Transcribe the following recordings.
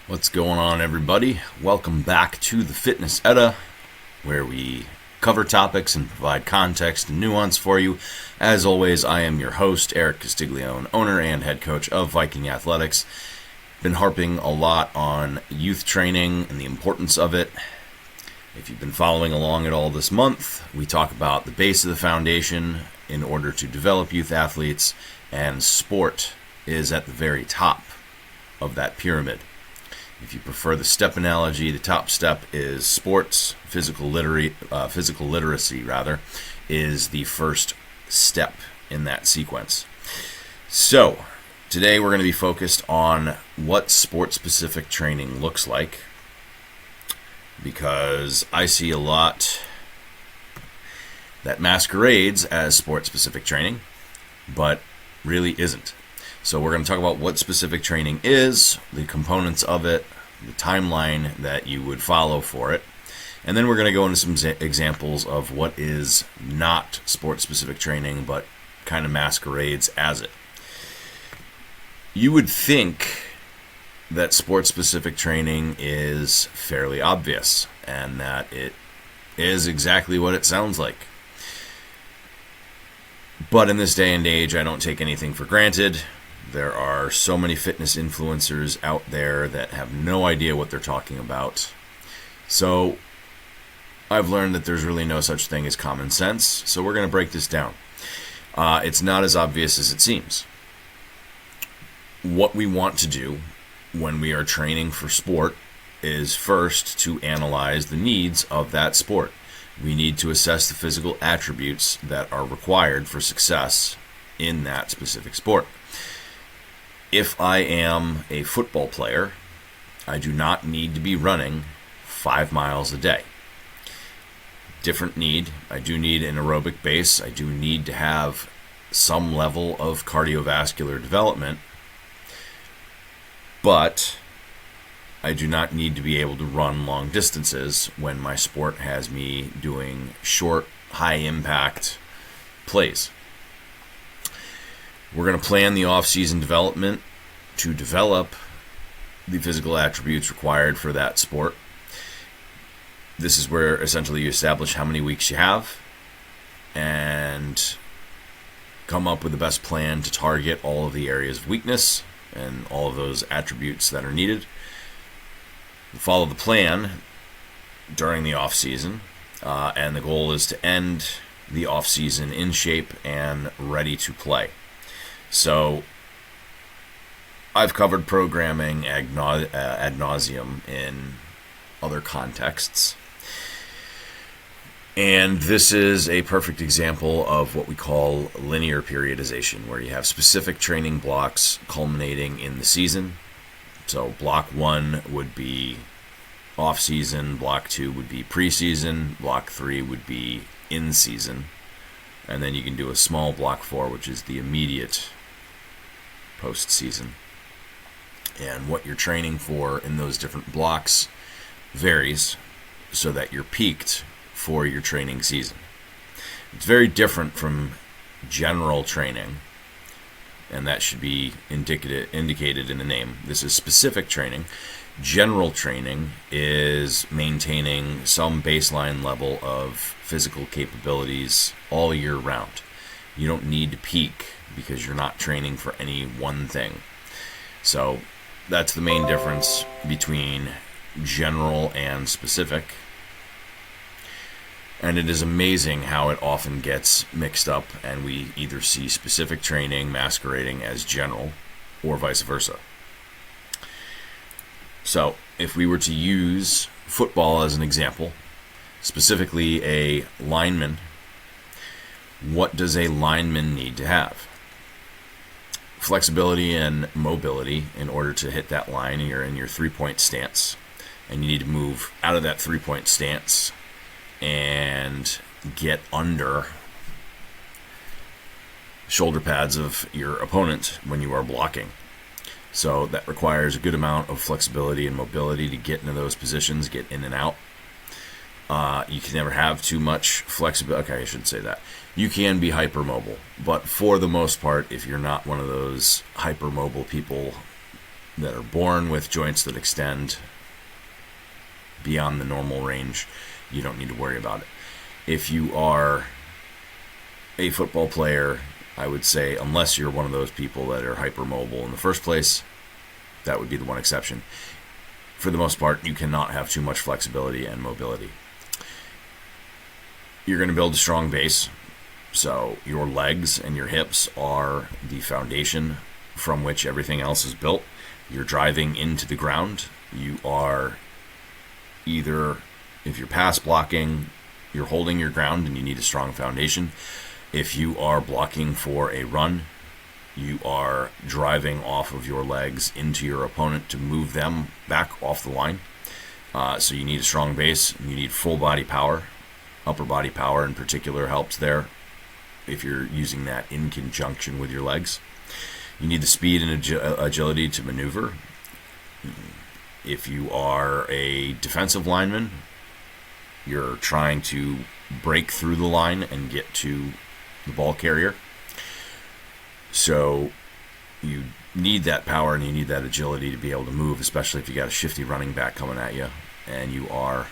What's going on, everybody? Welcome back to the Fitness Edda, where we cover topics and provide context and nuance for you. As always, I am your host, Eric Castiglione, owner and head coach of Viking Athletics. Been harping a lot on youth training and the importance of it. If you've been following along at all this month, we talk about the base of the foundation in order to develop youth athletes, and sport is at the very top of that pyramid. If you prefer the step analogy, the top step is sports. Physical literacy is the first step in that sequence. So, today we're going to be focused on what sport-specific training looks like, because I see a lot that masquerades as sport-specific training, but really isn't. So we're going to talk about what specific training is, the components of it, the timeline that you would follow for it, and then we're going to go into some examples of what is not sport-specific training but kind of masquerades as it. You would think that sport-specific training is fairly obvious and that it is exactly what it sounds like. But in this day and age, I don't take anything for granted. There are so many fitness influencers out there that have no idea what they're talking about. So I've learned that there's really no such thing as common sense. So we're going to break this down. It's not as obvious as it seems. What we want to do when we are training for sport is first to analyze the needs of that sport. We need to assess the physical attributes that are required for success in that specific sport. If I am a football player, I do not need to be running 5 miles a day. Different need. I do need an aerobic base. I do need to have some level of cardiovascular development, but I do not need to be able to run long distances when my sport has me doing short, high-impact plays. We're going to plan the off-season development to develop the physical attributes required for that sport. This is where essentially you establish how many weeks you have and come up with the best plan to target all of the areas of weakness and all of those attributes that are needed. Follow the plan during the off-season, and the goal is to end the off-season in shape and ready to play. So I've covered programming ad nauseum in other contexts, and this is a perfect example of what we call linear periodization, where you have specific training blocks culminating in the season. So block 1 would be off-season, block 2 would be preseason, block 3 would be in-season, and then you can do a small block 4, which is the immediate post-season. And what you're training for in those different blocks varies so that you're peaked for your training season. It's very different from general training, and that should be indicated in the name. This is specific training. General training is maintaining some baseline level of physical capabilities all year round. You don't need to peak because you're not training for any one thing. So that's the main difference between general and specific. And it is amazing how it often gets mixed up, and we either see specific training masquerading as general or vice versa. So if we were to use football as an example, specifically a lineman, what does a lineman need to have? Flexibility and mobility in order to hit that line. You're in your three-point stance, and you need to move out of that three-point stance and get under shoulder pads of your opponent when you are blocking. So that requires a good amount of flexibility and mobility to get into those positions, get in and out. You can never have too much flexibility. Okay, I should say that. You can be hypermobile, but for the most part, if you're not one of those hypermobile people, that are born with joints that extend beyond the normal range, you don't need to worry about it. If you are a football player, I would say, unless you're one of those people that are hypermobile in the first place, that would be the one exception. For the most part, you cannot have too much flexibility and mobility. You're going to build a strong base, so your legs and your hips are the foundation from which everything else is built. You're driving into the ground. You are either, if you're pass blocking, you're holding your ground and you need a strong foundation. If you are blocking for a run, you are driving off of your legs into your opponent to move them back off the line. So you need a strong base. You need full body power. Upper body power in particular helps there if you're using that in conjunction with your legs. You need the speed and agility to maneuver. If you are a defensive lineman, you're trying to break through the line and get to the ball carrier. So you need that power and you need that agility to be able to move, especially if you got a shifty running back coming at you and you are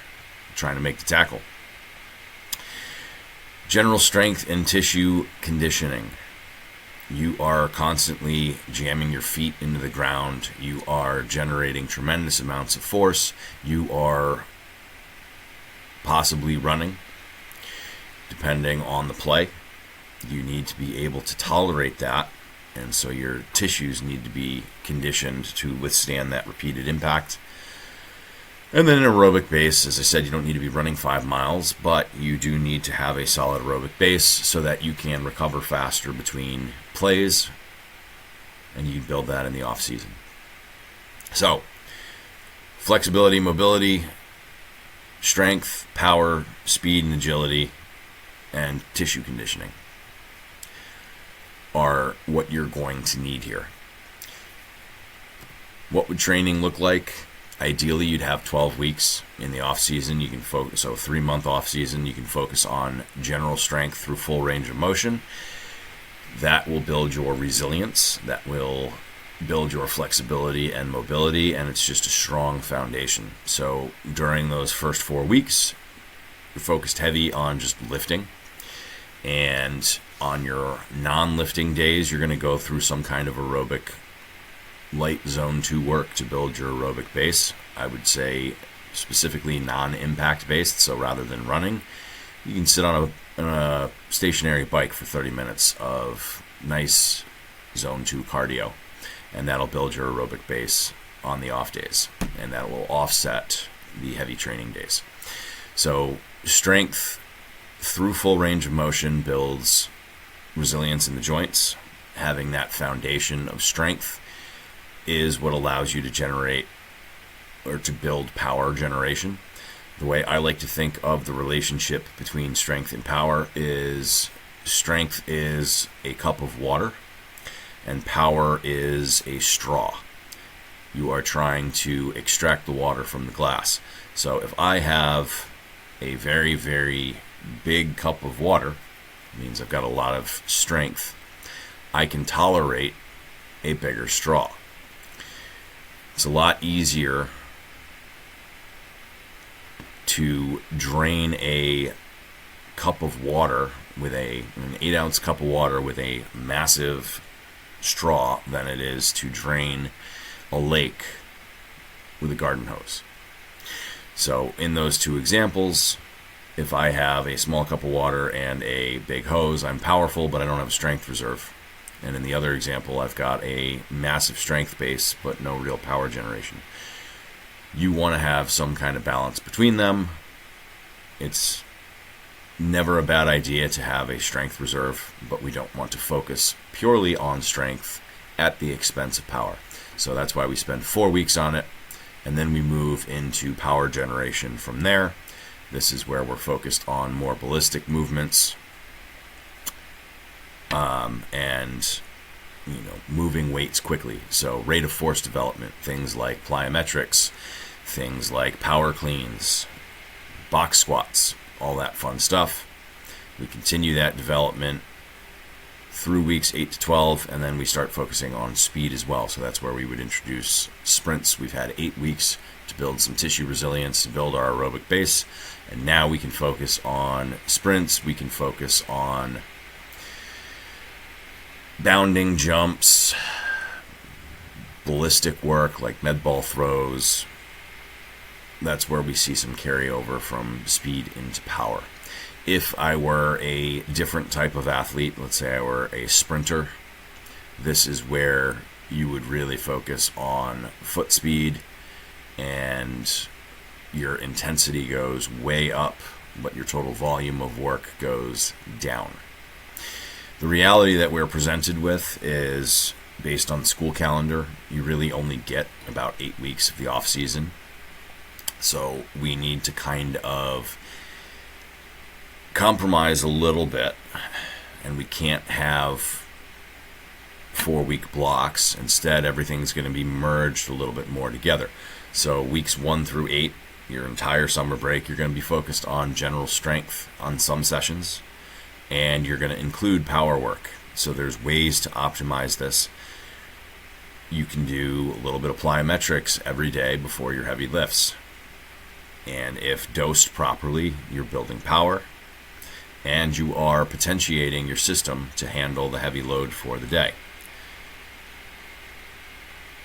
trying to make the tackle. General strength and tissue conditioning. You are constantly jamming your feet into the ground. You are generating tremendous amounts of force. You are possibly running, depending on the play. You need to be able to tolerate that, and so your tissues need to be conditioned to withstand that repeated impact. And then an aerobic base, as I said, you don't need to be running 5 miles, but you do need to have a solid aerobic base so that you can recover faster between plays, and you build that in the off season. So, flexibility, mobility, strength, power, speed, and agility, and tissue conditioning are what you're going to need here. What would training look like? Ideally, you'd have 12 weeks in the off season. You can focus, so 3-month off season, you can focus on general strength through full range of motion. That will build your resilience. That will build your flexibility and mobility, and it's just a strong foundation. So during those first 4 weeks, you're focused heavy on just lifting, and on your non-lifting days, you're going to go through some kind of aerobic light zone 2 work to build your aerobic base. I would say specifically non-impact based, so rather than running, you can sit on a stationary bike for 30 minutes of nice zone 2 cardio, and that'll build your aerobic base on the off days, and that will offset the heavy training days. So strength through full range of motion builds resilience in the joints. Having that foundation of strength is what allows you to generate or to build power generation. The way I like to think of the relationship between strength and power is strength is a cup of water and power is a straw. You are trying to extract the water from the glass. So if I have a very, very big cup of water, it means I've got a lot of strength, I can tolerate a bigger straw. It's a lot easier to drain a cup of water with an 8-ounce cup of water with a massive straw than it is to drain a lake with a garden hose. So in those two examples, if I have a small cup of water and a big hose, I'm powerful, but I don't have a strength reserve. And in the other example, I've got a massive strength base, but no real power generation. You want to have some kind of balance between them. It's never a bad idea to have a strength reserve, but we don't want to focus purely on strength at the expense of power. So that's why we spend 4 weeks on it, and then we move into power generation from there. This is where we're focused on more ballistic movements, and moving weights quickly. So rate of force development, things like plyometrics, things like power cleans, box squats, all that fun stuff. We continue that development through weeks 8 to 12, and then we start focusing on speed as well. So that's where we would introduce sprints. We've had 8 weeks to build some tissue resilience, to build our aerobic base, and now we can focus on sprints. We can focus on bounding jumps, ballistic work like med ball throws. That's where we see some carryover from speed into power. If I were a different type of athlete, let's say I were a sprinter, this is where you would really focus on foot speed, and your intensity goes way up, but your total volume of work goes down. The reality that we're presented with is, based on the school calendar, you really only get about 8 weeks of the off season. So we need to kind of compromise a little bit, and we can't have 4-week blocks. Instead, everything's going to be merged a little bit more together. So weeks 1 through 8, your entire summer break, you're going to be focused on general strength on some sessions, and you're going to include power work. So there's ways to optimize this. You can do a little bit of plyometrics every day before your heavy lifts. And if dosed properly, you're building power, and you are potentiating your system to handle the heavy load for the day.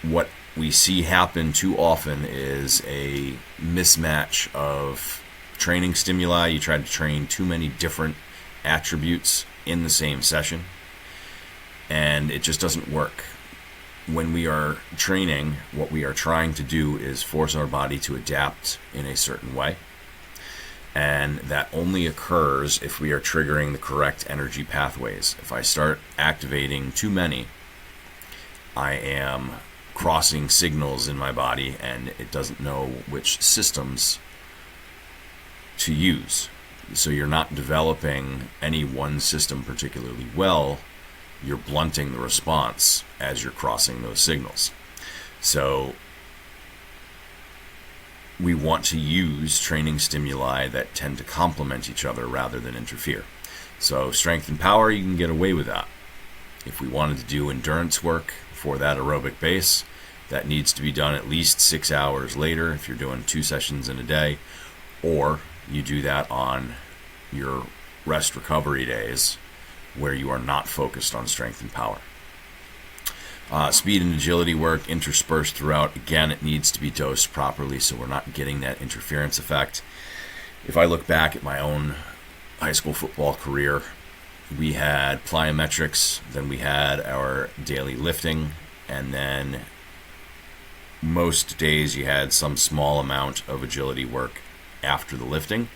What we see happen too often is a mismatch of training stimuli. You try to train too many different attributes in the same session, and it just doesn't work. When we are training, what we are trying to do is force our body to adapt in a certain way. And that only occurs if we are triggering the correct energy pathways. If I start activating too many, I am crossing signals in my body, and it doesn't know which systems to use. So you're not developing any one system particularly well. You're blunting the response as you're crossing those signals. So we want to use training stimuli that tend to complement each other rather than interfere. So strength and power, you can get away with that. If we wanted to do endurance work for that aerobic base, that needs to be done at least 6 hours later if you're doing 2 sessions in a day, or you do that on your rest recovery days where you are not focused on strength and power. Speed and agility work interspersed throughout. Again, it needs to be dosed properly so we're not getting that interference effect. If I look back at my own high school football career, we had plyometrics, then we had our daily lifting, and then most days you had some small amount of agility work after the lifting.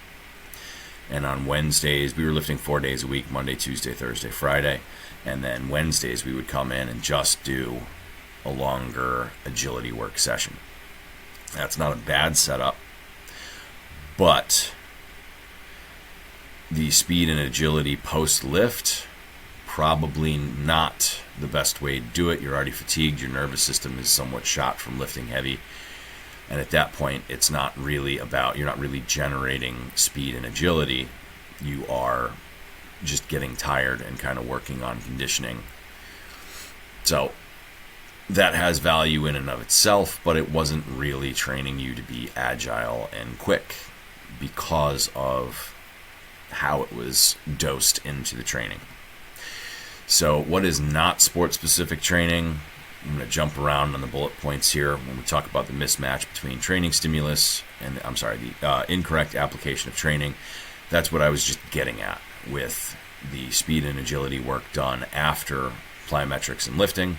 And on Wednesdays, we were lifting 4 days a week, Monday, Tuesday, Thursday, Friday. And then Wednesdays, we would come in and just do a longer agility work session. That's not a bad setup, but the speed and agility post-lift, probably not the best way to do it. You're already fatigued. Your nervous system is somewhat shot from lifting heavy. And at that point, it's not really about, you're not really generating speed and agility. You are just getting tired and kind of working on conditioning. So that has value in and of itself, but it wasn't really training you to be agile and quick because of how it was dosed into the training. So what is not sport-specific training? I'm going to jump around on the bullet points here when we talk about the mismatch between training stimulus and, the incorrect application of training. That's what I was just getting at with the speed and agility work done after plyometrics and lifting.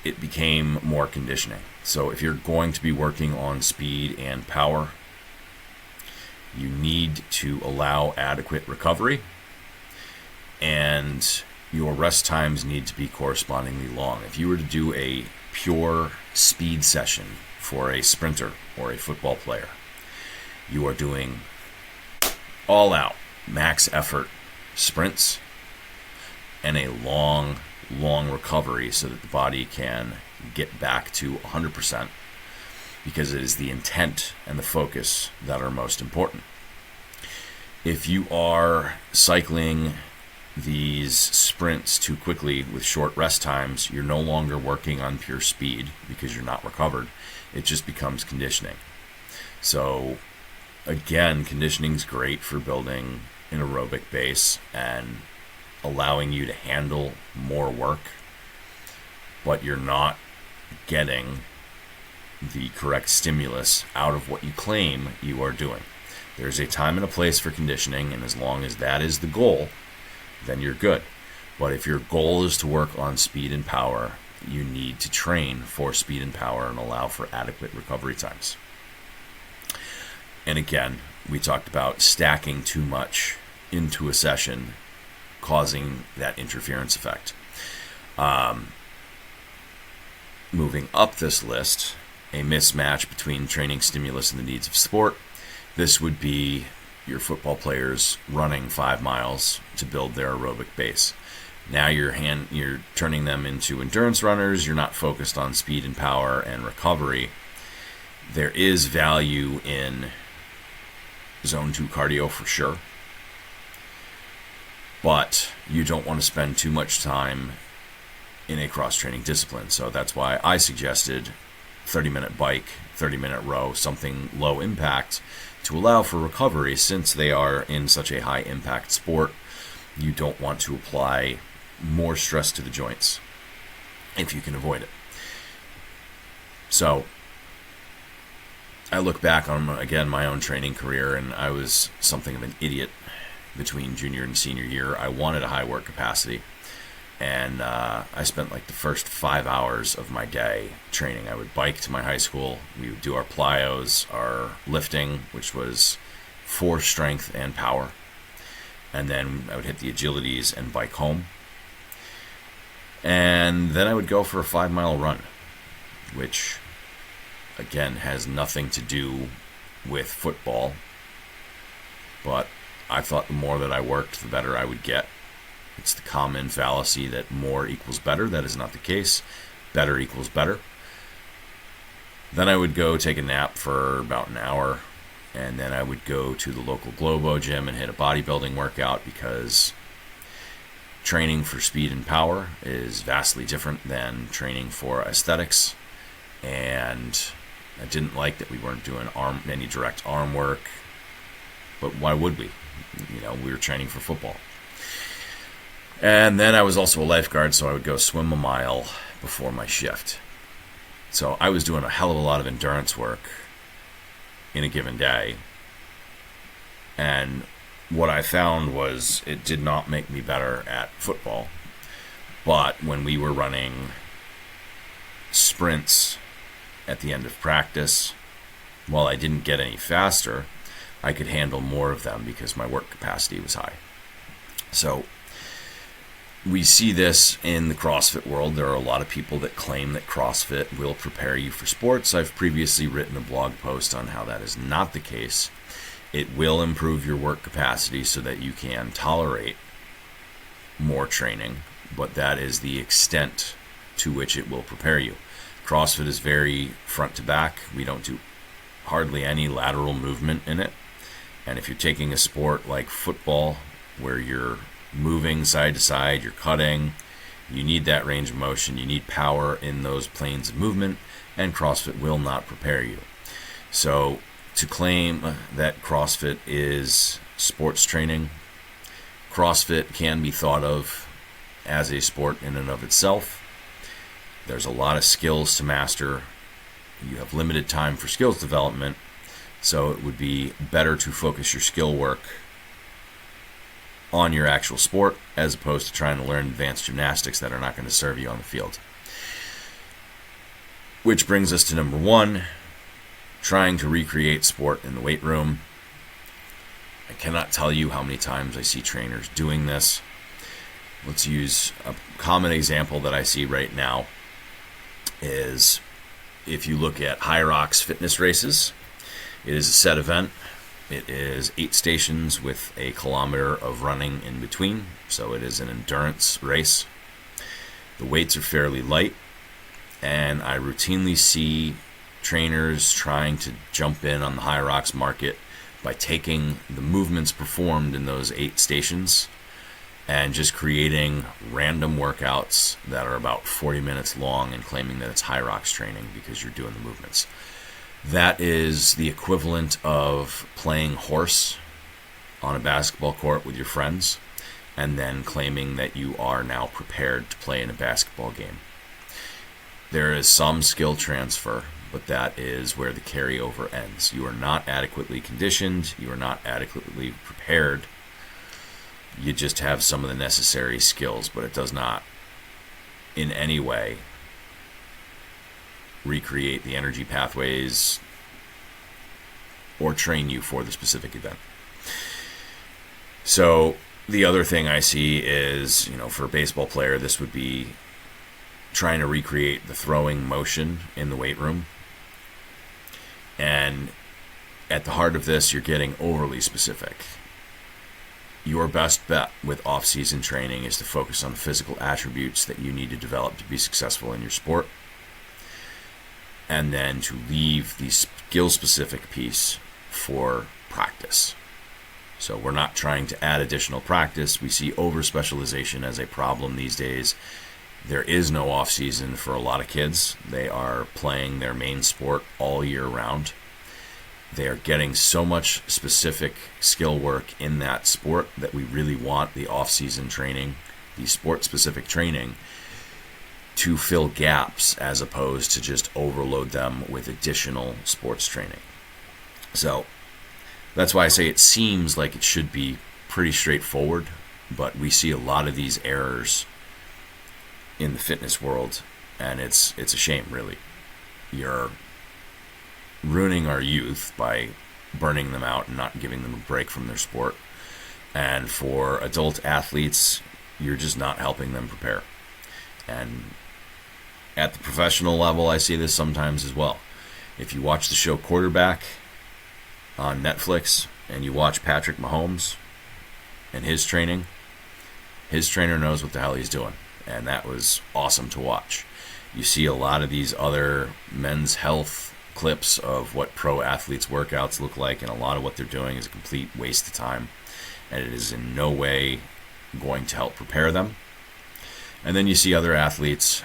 It became more conditioning. So if you're going to be working on speed and power, you need to allow adequate recovery, and your rest times need to be correspondingly long. If you were to do a pure speed session for a sprinter or a football player, you are doing all out, max effort sprints and a long recovery so that the body can get back to 100%, because it is the intent and the focus that are most important. If you are cycling these sprints too quickly with short rest times, you're no longer working on pure speed because you're not recovered. It just becomes conditioning. So again, conditioning is great for building an aerobic base and allowing you to handle more work, but you're not getting the correct stimulus out of what you claim you are doing. There's a time and a place for conditioning, and as long as that is the goal, then you're good. But if your goal is to work on speed and power, you need to train for speed and power and allow for adequate recovery times. And again, we talked about stacking too much into a session, causing that interference effect. Moving up this list, a mismatch between training stimulus and the needs of sport. This would be your football players running 5 miles to build their aerobic base. Now you're turning them into endurance runners. You're not focused on speed and power and recovery. There is value in zone 2 cardio for sure, but you don't want to spend too much time in a cross-training discipline. So that's why I suggested 30-minute bike, 30-minute row, something low impact to allow for recovery. Since they are in such a high impact sport, you don't want to apply more stress to the joints if you can avoid it. So I look back on, again, my own training career, and I was something of an idiot between junior and senior year. I wanted a high work capacity, and I spent like the first 5 hours of my day training. I would bike to my high school. We would do our plyos, our lifting, which was for strength and power. And then I would hit the agilities and bike home. And then I would go for a 5-mile run, which again has nothing to do with football. But I thought the more that I worked, the better I would get. It's the common fallacy that more equals better. That is not the case. Better equals better. Then I would go take a nap for about an hour, and then I would go to the local Globo gym and hit a bodybuilding workout, because training for speed and power is vastly different than training for aesthetics. And I didn't like that we weren't doing any direct arm work, but why would we? We were training for football. And then I was also a lifeguard, so I would go swim a mile before my shift. So I was doing a hell of a lot of endurance work in a given day. And what I found was it did not make me better at football. But when we were running sprints at the end of practice, while I didn't get any faster, I could handle more of them because my work capacity was high. So we see this in the CrossFit world. There are a lot of people that claim that CrossFit will prepare you for sports. I've previously written a blog post on how that is not the case. It will improve your work capacity so that you can tolerate more training, but that is the extent to which it will prepare you. CrossFit is very front to back. We don't do hardly any lateral movement in it. And if you're taking a sport like football, where you're moving side to side, you're cutting, you need that range of motion, you need power in those planes of movement, and CrossFit will not prepare you. So to claim that CrossFit is sports training, CrossFit can be thought of as a sport in and of itself. There's a lot of skills to master. You have limited time for skills development, so it would be better to focus your skill work on your actual sport as opposed to trying to learn advanced gymnastics that are not going to serve you on the field. Which brings us to number 1, trying to recreate sport in the weight room. I cannot tell you how many times I see trainers doing this. Let's use a common example that I see right now is if you look at High Rocks fitness races. It is a set event. It is 8 stations with a kilometer of running in between, so it is an endurance race. The weights are fairly light, and I routinely see trainers trying to jump in on the High Rocks market by taking the movements performed in those 8 stations and just creating random workouts that are about 40 minutes long and claiming that it's high rocks training because you're doing the movements. That is the equivalent of playing horse on a basketball court with your friends and then claiming that you are now prepared to play in a basketball game. There is some skill transfer, but that is where the carryover ends. You are not adequately conditioned. You are not adequately prepared. You just have some of the necessary skills, but it does not in any way recreate the energy pathways or train you for the specific event. So the other thing I see is, for a baseball player, this would be trying to recreate the throwing motion in the weight room. And at the heart of this, you're getting overly specific. Your best bet with off-season training is to focus on the physical attributes that you need to develop to be successful in your sport, and then to leave the skill-specific piece for practice. So we're not trying to add additional practice. We see over-specialization as a problem these days. There is no off-season for a lot of kids. They are playing their main sport all year round. They are getting so much specific skill work in that sport that we really want the off-season training, the sport-specific training, to fill gaps as opposed to just overload them with additional sports training. So that's why I say it seems like it should be pretty straightforward, but we see a lot of these errors in the fitness world, and it's a shame, really. You're ruining our youth by burning them out and not giving them a break from their sport. And for adult athletes, you're just not helping them prepare. And at the professional level, I see this sometimes as well. If you watch the show Quarterback on Netflix and you watch Patrick Mahomes and his training, his trainer knows what the hell he's doing. And that was awesome to watch. You see a lot of these other men's health clips of what pro athletes' workouts look like, and a lot of what they're doing is a complete waste of time, and it is in no way going to help prepare them. And then you see other athletes.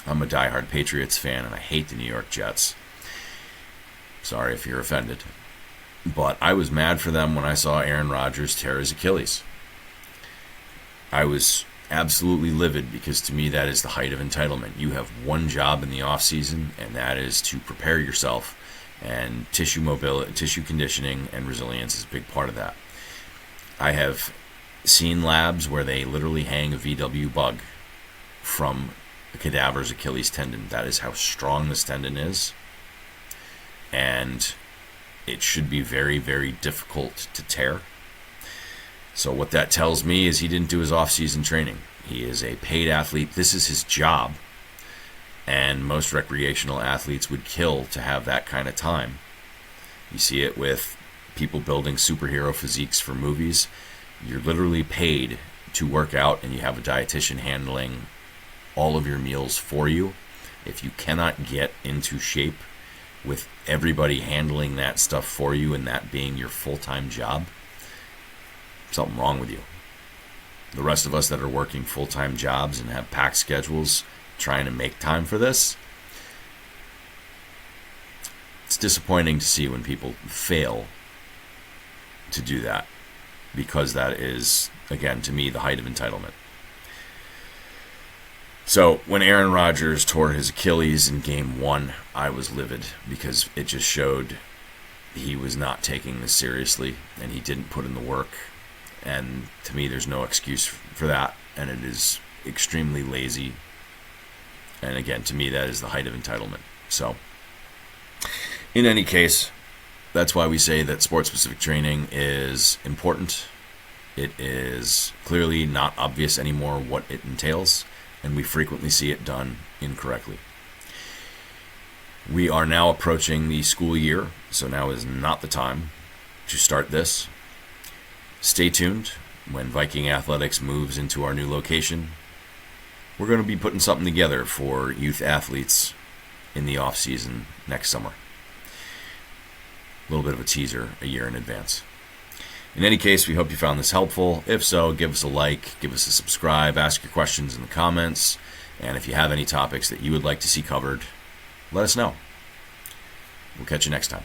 I'm a diehard Patriots fan, and I hate the New York Jets. Sorry if you're offended. But I was mad for them when I saw Aaron Rodgers tear his Achilles. I was absolutely livid, because to me that is the height of entitlement. You have one job in the off season, and that is to prepare yourself, and tissue mobility, tissue conditioning, and resilience is a big part of that. I have seen labs where they literally hang a VW bug from a cadaver's Achilles tendon. That is how strong this tendon is, and it should be very, very difficult to tear. So what that tells me is he didn't do his off-season training. He is a paid athlete. This is his job. And most recreational athletes would kill to have that kind of time. You see it with people building superhero physiques for movies. You're literally paid to work out, and you have a dietitian handling all of your meals for you. If you cannot get into shape with everybody handling that stuff for you and that being your full-time job, something wrong with you. The rest of us that are working full-time jobs and have packed schedules trying to make time for this, it's disappointing to see when people fail to do that, because that is, again, to me, the height of entitlement. So when Aaron Rodgers tore his Achilles in game 1, I was livid, because it just showed he was not taking this seriously, and he didn't put in the work. And to me, there's no excuse for that, and it is extremely lazy. And again, to me, that is the height of entitlement. So, in any case, that's why we say that sport-specific training is important. It is clearly not obvious anymore what it entails, and we frequently see it done incorrectly. We are now approaching the school year, so now is not the time to start this. Stay tuned. When Viking Athletics moves into our new location, we're going to be putting something together for youth athletes in the off season next summer. little bit of a teaser a year in advance. In any case, we hope you found this helpful. If so, give us a like, give us a subscribe, ask your questions in the comments, and if you have any topics that you would like to see covered, let us know. We'll catch you next time.